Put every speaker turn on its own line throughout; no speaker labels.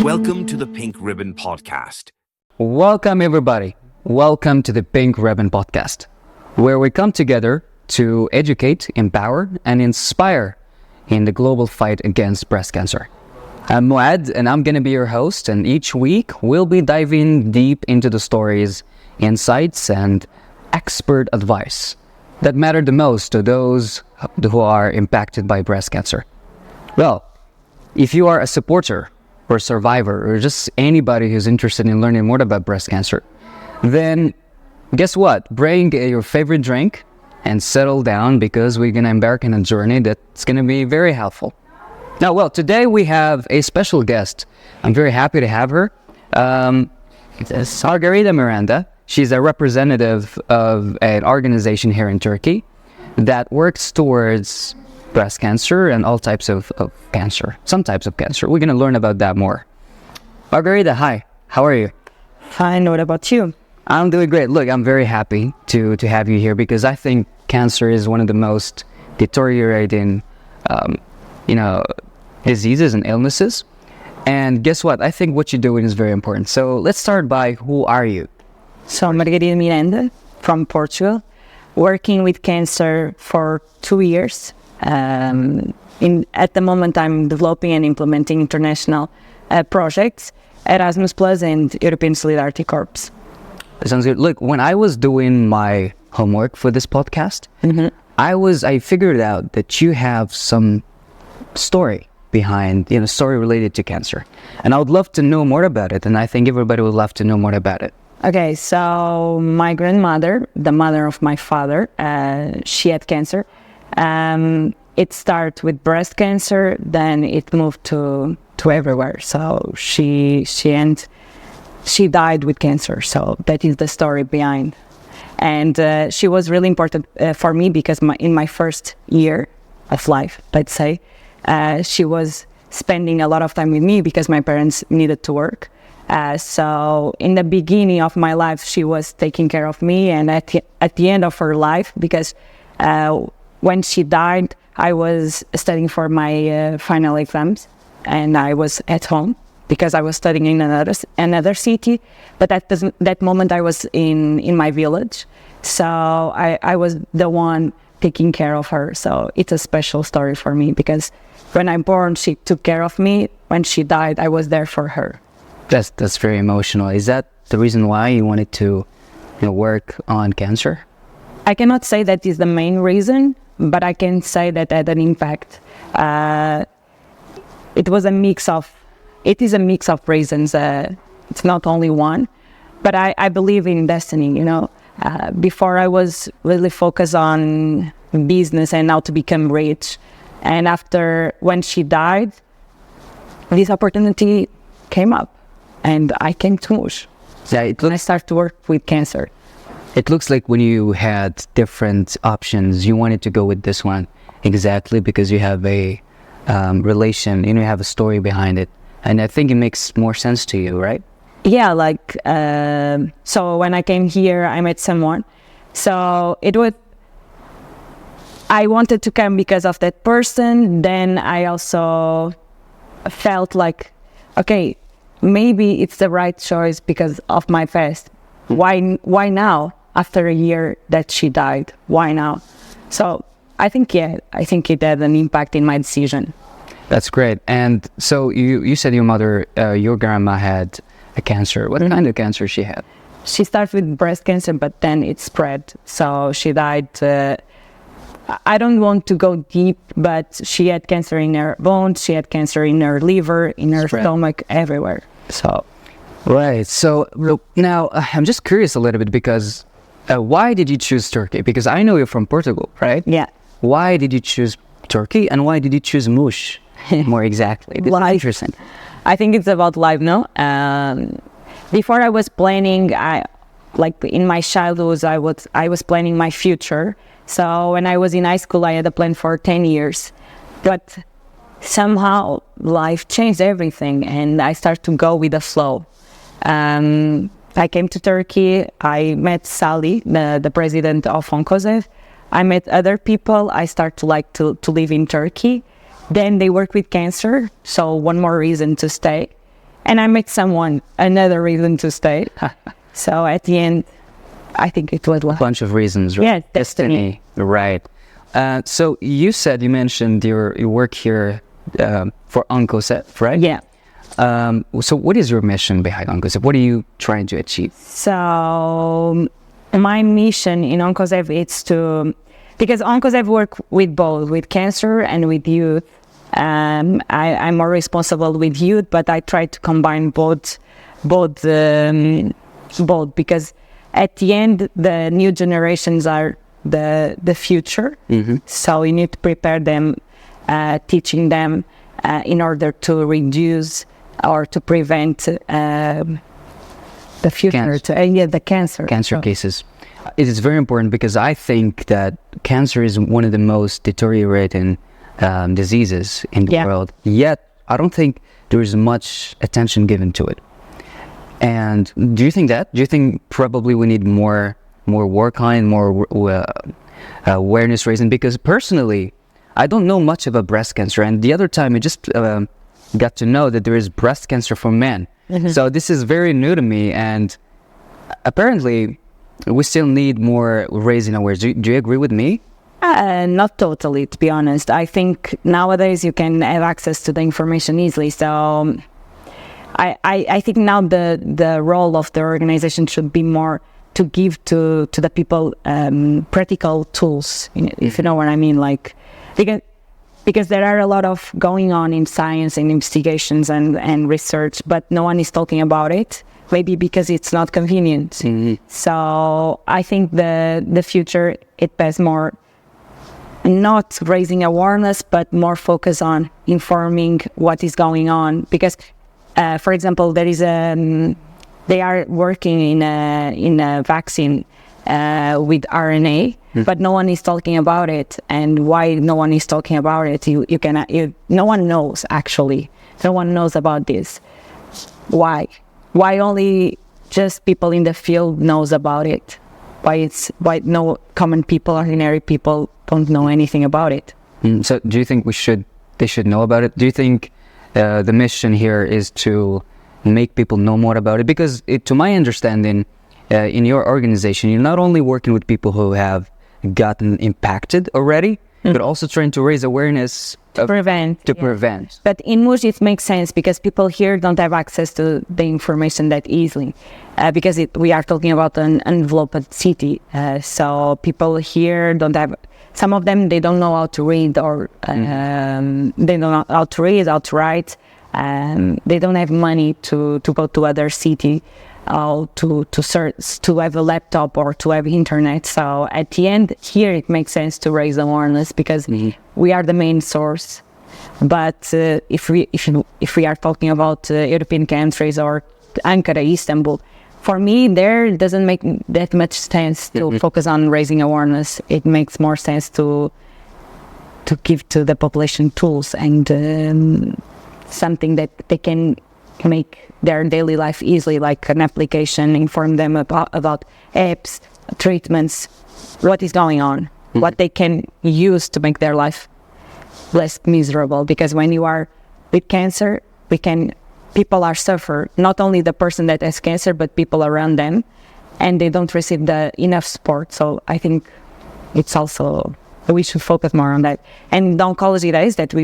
Welcome to the Pink Ribbon Podcast.
Welcome, everybody. Welcome to the Pink Ribbon Podcast, where we come together to educate, empower, and inspire in the global fight against breast cancer. I'm Muad, and I'm going to be your host, and each week we'll be diving deep into the stories, insights, and expert advice that matter the most to those who are impacted by breast cancer. Well, if you are a supporter or survivor or just anybody who's interested in learning more about breast cancer, then guess what? Bring your favorite drink and settle down because we're going to embark on a journey that's going to be very helpful. Now, well, today we have a special guest. I'm very happy to have her. It's Margarida Miranda. She's a representative of an organization here in Turkey that works towards breast cancer and all types of cancer, some types of cancer. We're going to learn about that more. Margarida, hi. How are you?
Fine. What about you?
I'm doing great. Look, I'm very happy to have you here because I think cancer is one of the most deteriorating, diseases and illnesses. And guess what? I think what you're doing is very important. So let's start by, who are you?
So, Margarida Miranda from Portugal, working with cancer for 2 years. At the moment, I'm developing and implementing international projects, Erasmus Plus and European Solidarity Corps.
That sounds good. Look, when I was doing my homework for this podcast, I figured out that you have some story behind, story related to cancer. And I would love to know more about it. And I think everybody would love to know more about it.
Okay, so my grandmother, the mother of my father, she had cancer. It started with breast cancer, then it moved to everywhere. So she died with cancer. So that is the story behind. And she was really important for me because in my first year of life, let's say, she was spending a lot of time with me because my parents needed to work. So in the beginning of my life, she was taking care of me, and at the end of her life, because when she died, I was studying for my final exams, and I was at home because I was studying in another city. But at that moment, I was in my village, so I was the one taking care of her. So it's a special story for me because when I'm born, she took care of me. When she died, I was there for her.
That's very emotional. Is that the reason why you wanted to work on cancer?
I cannot say that is the main reason, but I can say that had an impact. It is a mix of reasons. It's not only one, but I believe in destiny, Before I was really focused on business and how to become rich. And after, when she died, this opportunity came up. And I came to Mush. Yeah, I started to work with cancer.
It looks like when you had different options, you wanted to go with this one exactly because you have a relation, you have a story behind it. And I think it makes more sense to you, right?
Yeah, so when I came here, I met someone. So I wanted to come because of that person. Then I also felt like, okay, maybe it's the right choice because of my past. Why now? After a year that she died, why now? So I think it had an impact in my decision.
That's great. And so you said your mother, your grandma had a cancer. What kind of cancer she had?
She started with breast cancer, but then it spread. So she died. I don't want to go deep, but she had cancer in her bones, she had cancer in her liver, in her stomach, everywhere. So,
right. So now I'm just curious a little bit because why did you choose Turkey? Because I know you're from Portugal, right?
Yeah.
Why did you choose Turkey, and why did you choose Muş more exactly? This is interesting.
I think it's about life, no? Before I was planning, in my childhood, I was planning my future. So when I was in high school, I had a plan for 10 years. But somehow life changed everything and I started to go with the flow. I came to Turkey. I met Sally, the president of ONKO-SEV. I met other people. I started to live in Turkey. Then they work with cancer. So one more reason to stay. And I met someone, another reason to stay. So at the end, I think it was
bunch of reasons, right?
Yeah, destiny.
Right. So you mentioned you work here for ONKO-SEV, right?
Yeah.
So what is your mission behind ONKO-SEV? What are you trying to achieve?
So my mission in ONKO-SEV is because ONKO-SEV work with both, with cancer and with youth. I'm more responsible with youth, but I try to combine both, because at the end, the new generations are the future. So we need to prepare them, teaching them in order to reduce or to prevent the future, the cancer
cases. It is very important because I think that cancer is one of the most deteriorating diseases in the world. Yet, I don't think there is much attention given to it. And do you think that? Do you think probably we need more work on it, more awareness raising? Because personally, I don't know much about breast cancer. And the other time, I just got to know that there is breast cancer for men. So this is very new to me. And apparently, we still need more raising awareness. Do you agree with me?
Not totally, to be honest. I think nowadays you can have access to the information easily. So I think now the role of the organization should be more to give to the people practical tools, if you know what I mean. Like, because there are a lot of going on in science and investigations and research, but no one is talking about it. Maybe because it's not convenient. So I think the future, it has more, not raising awareness, but more focus on informing what is going on. Because, for example, there is they are working in a vaccine with RNA, but no one is talking about it. And why no one is talking about it? No one knows, actually. No one knows about this. Why? Why only just people in the field knows about it? Why no common people, ordinary people don't know anything about it?
So do you think they should know about it? Do you think the mission here is to make people know more about it? Because to my understanding, in your organization, you're not only working with people who have gotten impacted already, but also trying to raise awareness
to prevent. But in Muj, it makes sense because people here don't have access to the information that easily, because we are talking about an enveloped city. So people here don't have. Some of them, they don't know how to read, or they don't know how to read, how to write. They don't have money to go to other city, to search, to have a laptop or to have internet. So at the end, here it makes sense to raise awareness because we are the main source. But if we are talking about European countries or Ankara, Istanbul, for me, there doesn't make that much sense to focus on raising awareness. It makes more sense to give to the population tools and something that they can make their daily life easily, like an application, inform them about apps, treatments, what is going on, what they can use to make their life less miserable. Because when you are with cancer, people are suffer, not only the person that has cancer, but people around them, and they don't receive enough support. So I think it's also, we should focus more on that. And the oncology days that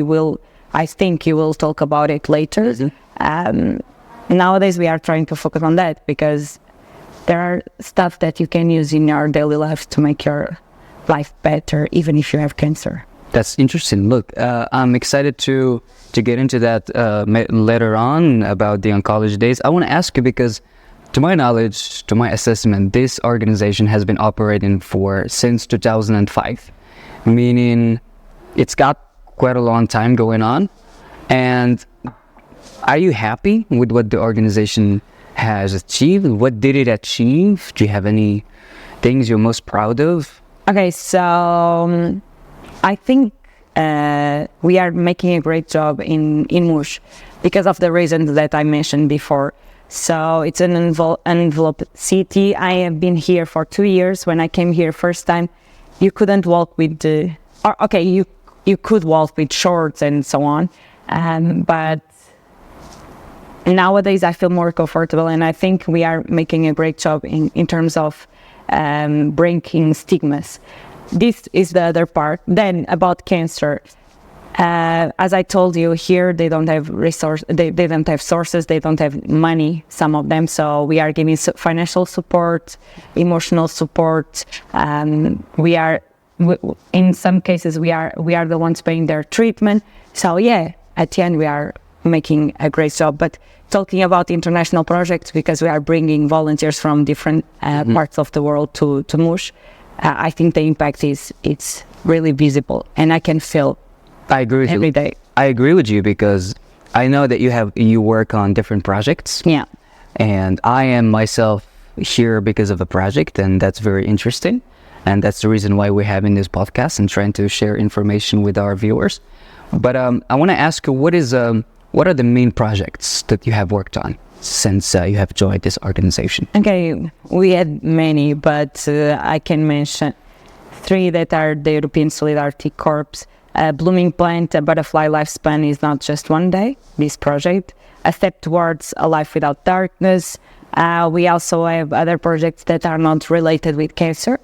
I think you will talk about it later. Nowadays we are trying to focus on that because there are stuff that you can use in your daily life to make your life better, even if you have cancer.
That's interesting. Look, I'm excited to get into that later on about the oncology days. I want to ask you because, to my knowledge, to my assessment, this organization has been operating since 2005, meaning it's got quite a long time going on. And are you happy with what the organization has achieved? What did it achieve? Do you have any things you're most proud of?
Okay, so I think we are making a great job in Muj because of the reasons that I mentioned before. So it's an enveloped city. I have been here for 2 years. When I came here first time, you couldn't walk with you could walk with shorts and so on, but nowadays I feel more comfortable, and I think we are making a great job in terms of breaking stigmas. This is the other part. Then about cancer, as I told you, here they don't have they don't have sources, they don't have money, some of them. So we are giving financial support, emotional support. We are, in some cases, we are the ones paying their treatment. So yeah, at the end we are making a great job. But talking about international projects, because we are bringing volunteers from different parts of the world to Mush, I think the impact it's really visible, and I can feel.
I agree with
every
you.
day.
I agree with you because I know that you work on different projects.
Yeah.
And I am myself here because of a project, and that's very interesting. And that's the reason why we're having this podcast and trying to share information with our viewers. But I want to ask you, what are the main projects that you have worked on since you have joined this organization?
Okay, we had many, but I can mention 3 that are the European Solidarity Corps. Blooming Plant, a Butterfly Lifespan is not just one day, this project. A Step Towards a Life Without Darkness. We also have other projects that are not related with cancer,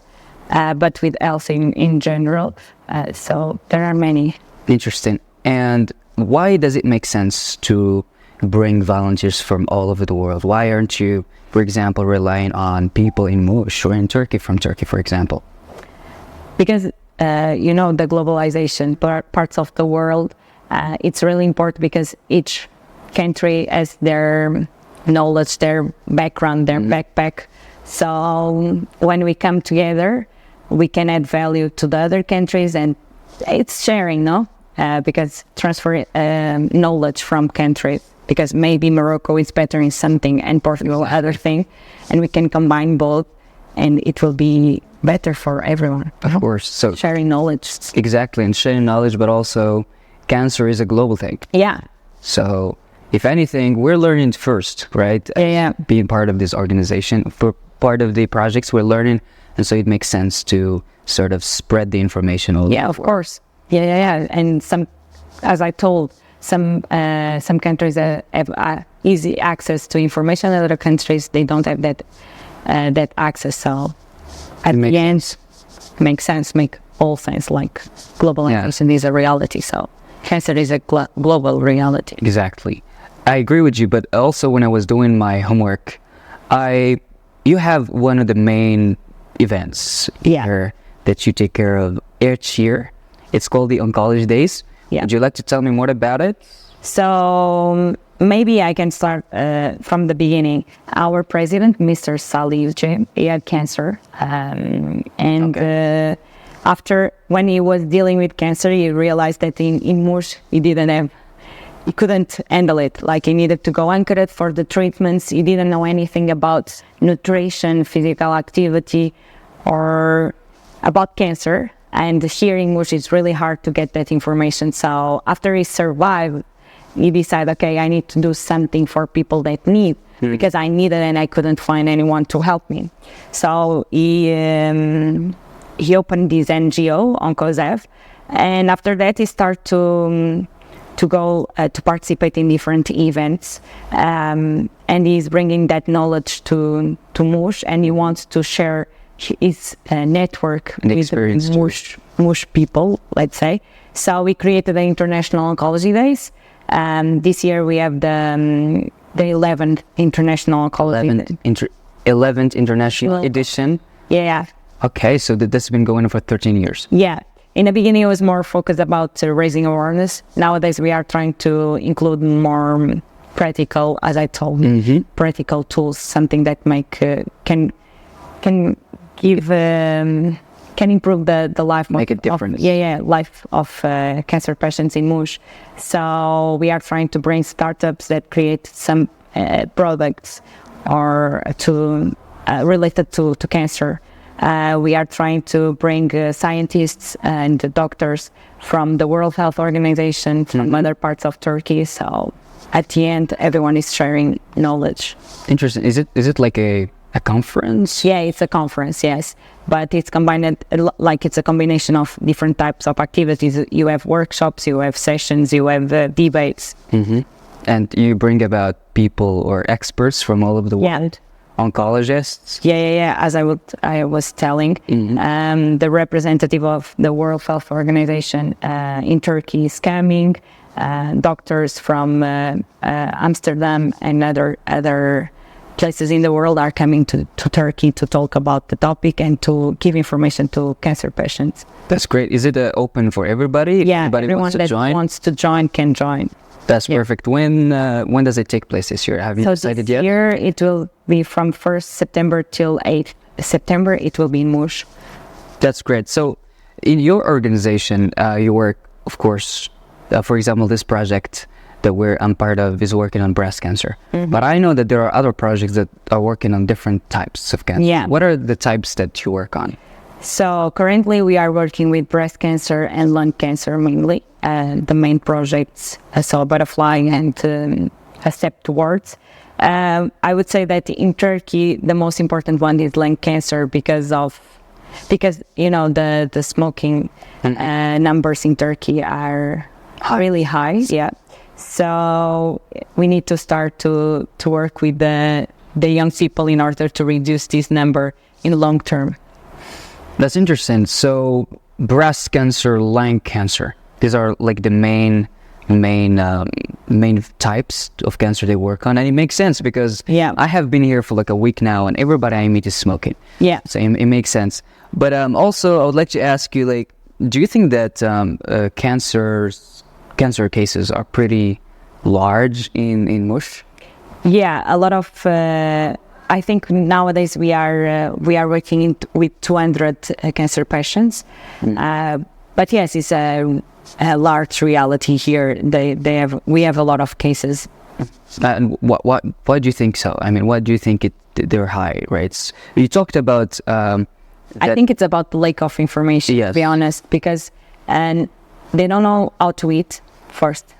but with health in general. So there are many.
Interesting. And why does it make sense to bring volunteers from all over the world? Why aren't you, for example, relying on people in Mush or in Turkey, from Turkey, for example?
Because the globalization parts of the world, it's really important because each country has their knowledge, their background, their backpack. So when we come together, we can add value to the other countries, and it's sharing, no? Because transfer knowledge from countries, because maybe Morocco is better in something and Portugal other thing, and we can combine both, and it will be better for everyone.
Of course. So
sharing knowledge.
Exactly, and sharing knowledge, but also cancer is a global thing.
Yeah.
So if anything, we're learning first, right?
Yeah.
Being part of this organization, for part of the projects, we're learning, and so it makes sense to sort of spread the information all over.
Yeah, of course. Yeah. And some, as I told, some countries have easy access to information. Other countries, they don't have that access. So at the end, makes sense, make all sense, like globalization is a reality, so cancer is a global reality.
Exactly. I agree with you, but also when I was doing my homework, you have one of the main events here that you take care of each year. It's called the Oncology Days.
Yeah.
Would you like to tell me more about it?
So maybe I can start from the beginning. Our president, Mr. Salih, he had cancer. After, when he was dealing with cancer, he realized that in Mush, he couldn't handle it. Like, he needed to go anchored for the treatments. He didn't know anything about nutrition, physical activity, or about cancer. And here in Mush, it's really hard to get that information. So after he survived, he decided, okay, I need to do something for people that need, because I needed and I couldn't find anyone to help me. So he opened this NGO, ONKO-SEV, and after that he started to go to participate in different events, and he's bringing that knowledge to Mush, and he wants to share his network with Mush people, let's say. So we created the International Oncology Days. This year we have the 11th International Oncology
11th International Edition.
Yeah.
Okay, so this has been going on for 13 years.
Yeah. In the beginning, it was more focused about raising awareness. Nowadays, we are trying to include more practical, as I told, practical tools, something that can improve the life.
Make a difference.
Life of cancer patients in Mush. So we are trying to bring startups that create some products or related to cancer. We are trying to bring scientists and doctors from the World Health Organization, from other parts of Turkey. So at the end, everyone is sharing knowledge.
Interesting. Is it like a conference?
Yeah, it's a conference, yes. But it's combined, like it's a combination of different types of activities. You have workshops, you have sessions, you have debates.
And And you bring about people or experts from all over the world, oncologists.
Yeah. As I was telling, the representative of the World Health Organization in Turkey is coming. Doctors from Amsterdam and other places in the world are coming to Turkey to talk about the topic and to give information to cancer patients.
That's great. Is it open for everybody?
Yeah,
everybody
everyone that wants to join can join.
That's perfect. When does it take place this year? Have you decided yet?
This year it will be from 1st September till 8th September. It will be in Mush.
That's great. So in your organization, you work, of course, for example, this project that I'm part of is working on breast cancer. But I know that there are other projects that are working on different types of cancer.
Yeah.
What are the types that you work on?
So currently we are working with breast cancer and lung cancer mainly. The main projects, so Butterfly and A Step Towards. I would say that in Turkey, the most important one is lung cancer because you know the smoking numbers in Turkey are really high. Yeah. So we need to start to work with the young people in order to reduce this number in long term.
That's interesting. So breast cancer, lung cancer, these are like the main types of cancer they work on. And it makes sense because I have been here for like a week now and everybody I meet is smoking. Yeah. So it makes sense. But also I would like to ask you, like, do you think that cancer cases are pretty large in Mush? Yeah, a lot of. I think nowadays we are working with 200 cancer patients, but yes, it's a large reality here. We have a lot of cases. And why do you think so? I mean, why do you think they're high rates? You talked about. I think it's about the lack of information. Yes. To be honest, because they don't know how to eat. First,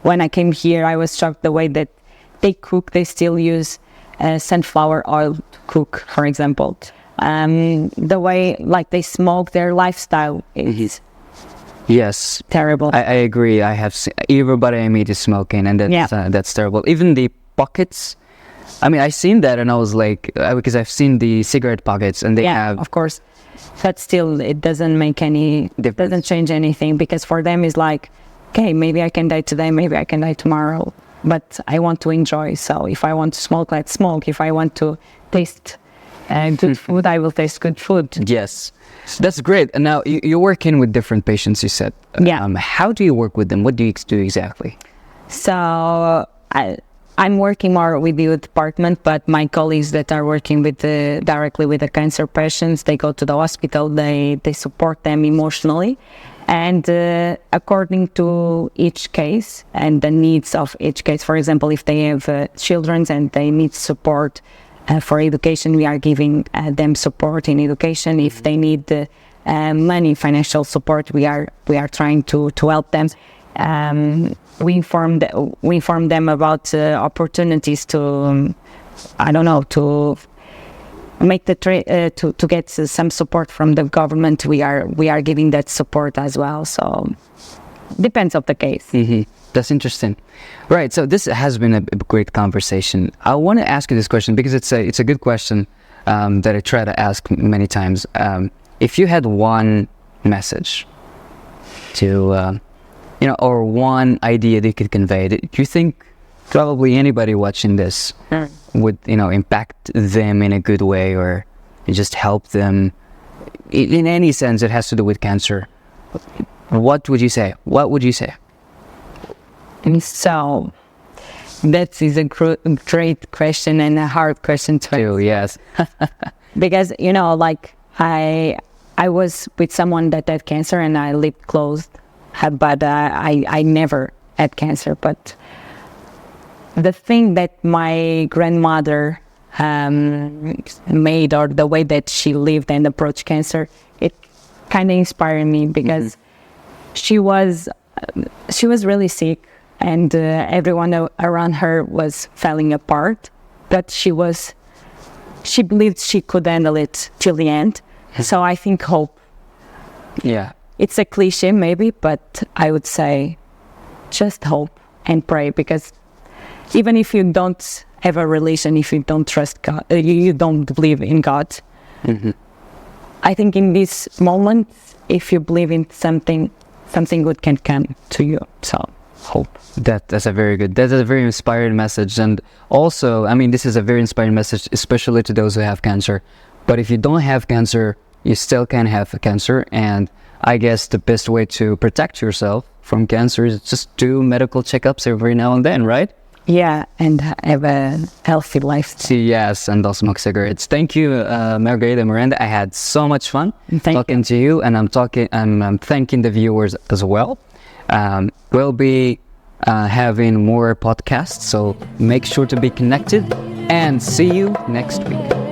when I came here, I was shocked the way that they cook. They still use sunflower oil to cook, for example. The way like they smoke, their lifestyle is terrible. I agree. I have seen, everybody I meet is smoking, and that's terrible. Even the pockets. I mean, I've seen that, and I was like, because I've seen the cigarette pockets, and they have, of course, but still, it doesn't make any difference. Doesn't change anything because for them it's like, okay, maybe I can die today, maybe I can die tomorrow, but I want to enjoy. So if I want to smoke, let's smoke. If I want to taste good food, I will taste good food. Yes, that's great. And now you're working with different patients, you said. How do you work with them? What do you do exactly? So I'm working more with the youth department, but my colleagues that are working with directly with the cancer patients, they go to the hospital, they support them emotionally. And according to each case and the needs of each case, for example, if they have children and they need support for education, we are giving them support in education. If they need money, financial support, we are trying to help them. We inform them about opportunities to, to make the to get some support from the government. We are giving that support as well. So depends on the case. That's interesting. Right. So this has been a great conversation. I want to ask you this question because it's a good question that I try to ask many times. If you had one message to or one idea they could convey, do you think probably anybody watching this would, impact them in a good way or just help them in any sense that has to do with cancer? What would you say? So that is a great question and a hard question to answer. Yes. Because, I was with someone that had cancer and I lived close, but I never had cancer. But the thing that my grandmother made, or the way that she lived and approached cancer, it kind of inspired me because she was really sick and everyone around her was falling apart, but she believed she could handle it till the end. So I think hope. Yeah. It's a cliche maybe, but I would say just hope
and pray, because even if you don't have a relation, if you don't trust God, you don't believe in God, I think in these moments, if you believe in something good can come to you. So hope.
That's a very inspiring message. And also, I mean, this is a very inspiring message, especially to those who have cancer. But if you don't have cancer, you still can have cancer. And I guess the best way to protect yourself from cancer is just do medical checkups every now and then, right?
Yeah, and have a healthy life.
Yes, and also smoke cigarettes. Thank you, Margarida Miranda. I had so much fun talking to you, and I'm thanking the viewers as well. We'll be having more podcasts, so make sure to be connected, and see you next week.